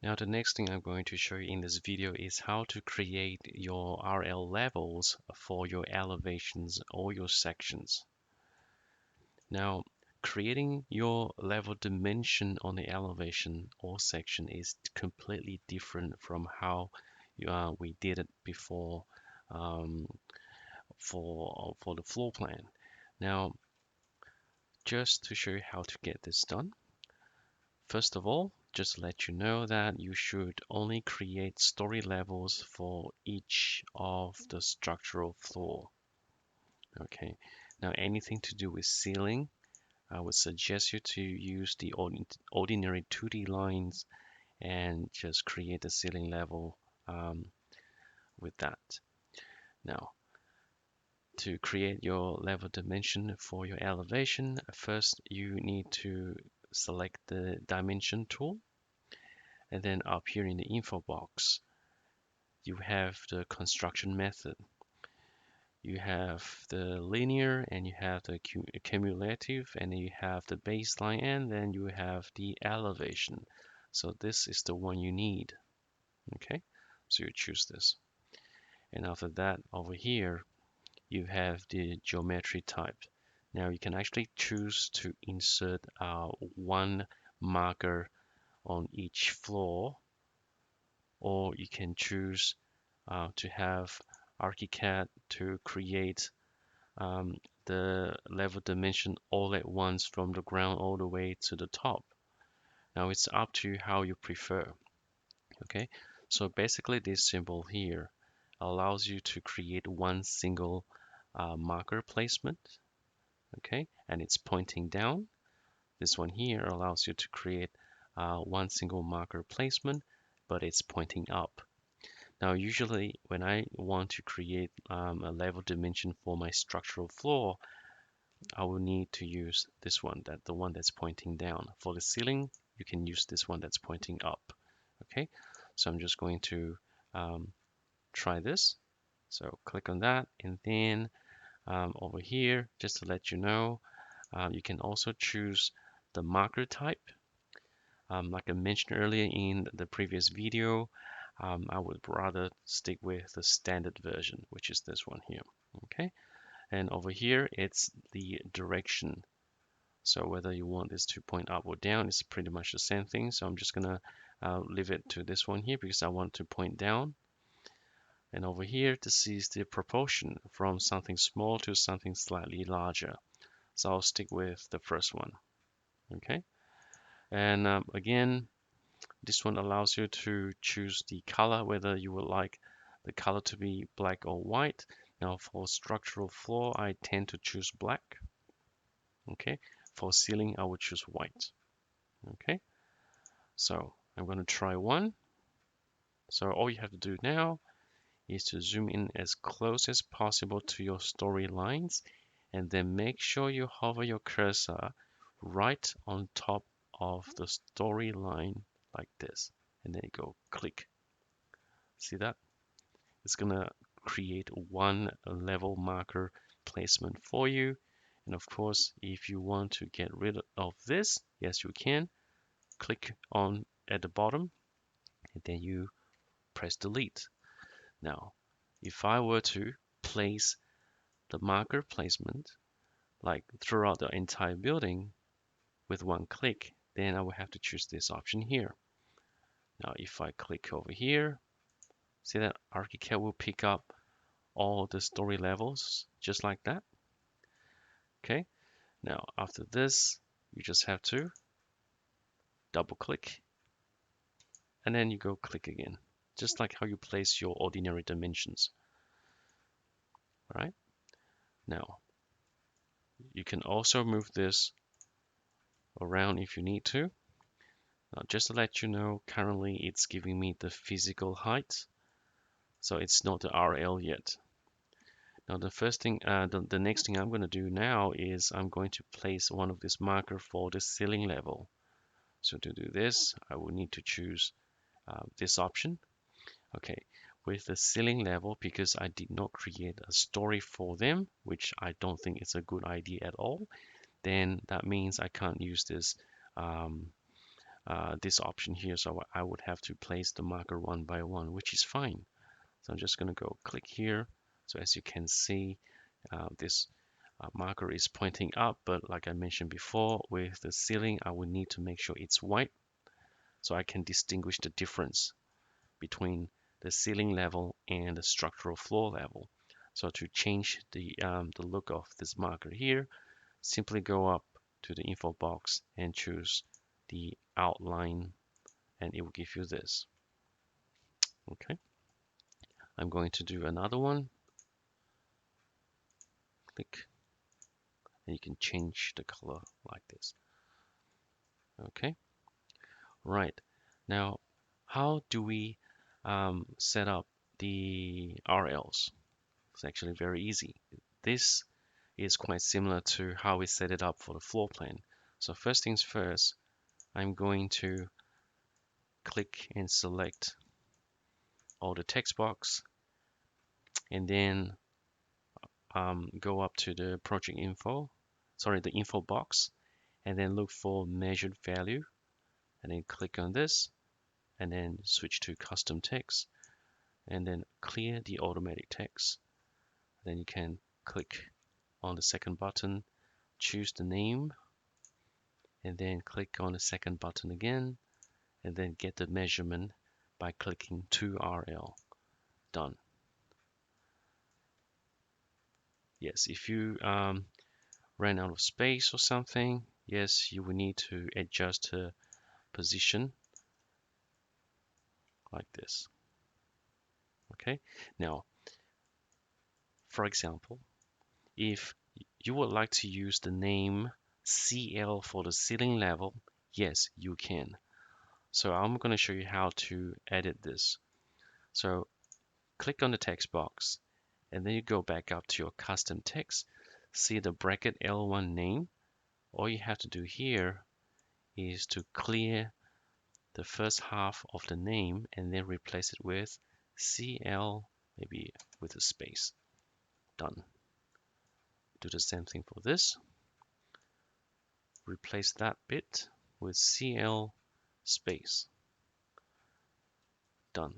Now the next thing I'm going to show you in this video is how to create your RL levels for your elevations or your sections. Now, creating your level dimension on the elevation or section is completely different from how we did it before um, for the floor plan. Now, just to show you how to get this done, first of all, just to let you know that you should only create story levels for each of the structural floor. Okay, now anything to do with ceiling, I would suggest you to use the ordinary 2D lines and just create a ceiling level with that. Now, to create your level dimension for your elevation, first you need to select the dimension tool, and then up here in the info box, you have the construction method. You have the linear, and you have the cumulative, and then you have the baseline, and then you have the elevation. So this is the one you need. Okay, so you choose this. And after that, over here, you have the geometry type. Now you can actually choose to insert one marker on each floor, or you can choose to have ArchiCAD to create the level dimension all at once from the ground all the way to the top. Now it's up to how you prefer. Okay, so basically this symbol here allows you to create one single marker placement. Okay, and it's pointing down. This one here allows you to create one single marker placement, but it's pointing up. Now, usually when I want to create a level dimension for my structural floor, I will need to use this one, the one that's pointing down. For the ceiling, you can use this one that's pointing up. Okay, so I'm just going to try this. So click on that, and then over here, just to let you know, you can also choose the marker type. Like I mentioned earlier in the previous video, I would rather stick with the standard version, which is this one here. Okay, and over here it's the direction. So whether you want this to point up or down, it's pretty much the same thing. So I'm just gonna leave it to this one here because I want to point down. And over here, this is the proportion from something small to something slightly larger. So I'll stick with the first one. Okay, and again, this one allows you to choose the color, whether you would like the color to be black or white. Now for structural floor, I tend to choose black. Okay, for ceiling, I would choose white. Okay, so I'm going to try one. So all you have to do now is to zoom in as close as possible to your story lines, and then make sure you hover your cursor right on top of the story line like this, and then you go click. See that? It's gonna create one level marker placement for you. And of course, if you want to get rid of this, yes, you can. Click on at the bottom, and then you press delete. Now, if I were to place the marker placement like throughout the entire building with one click, then I will have to choose this option here. Now, if I click over here, see that ArchiCAD will pick up all the story levels just like that. Okay, now after this, you just have to double click, and then you go click again, just like how you place your ordinary dimensions. All right, now you can also move this around if you need to. Now, just to let you know, currently it's giving me the physical height, so it's not the RL yet. Now the next thing I'm going to do now is I'm going to place one of this marker for the ceiling level. So to do this, I will need to choose this option. Okay, with the ceiling level, because I did not create a story for them, which I don't think is a good idea at all, then that means I can't use this this option here, so I would have to place the marker one by one, which is fine. So I'm just going to go click here. So as you can see, this marker is pointing up, but like I mentioned before, with the ceiling, I will need to make sure it's white so I can distinguish the difference between the ceiling level and the structural floor level. So to change the look of this marker here, simply go up to the info box and choose the outline, and it will give you this. Okay, I'm going to do another one. Click, and you can change the color like this. Okay, right. Now, how do we set up the RLs? It's actually very easy. This is quite similar to how we set it up for the floor plan. So first things first, I'm going to click and select all the text box, and then go up to the project info, the info box, and then look for measured value, and then click on this, and then switch to custom text, and then clear the automatic text. Then you can click on the second button, choose the name, and then click on the second button again, and then get the measurement by clicking to RL. Done. Yes, if you ran out of space or something, yes, you will need to adjust the position like this. Okay, now, for example, if you would like to use the name CL for the ceiling level, yes, you can. So I'm going to show you how to edit this. So click on the text box, and then you go back up to your custom text. See the bracket L1 name. All you have to do here is to clear the first half of the name and then replace it with CL, maybe with a space. Done. Do the same thing for this. Replace that bit with CL space. Done.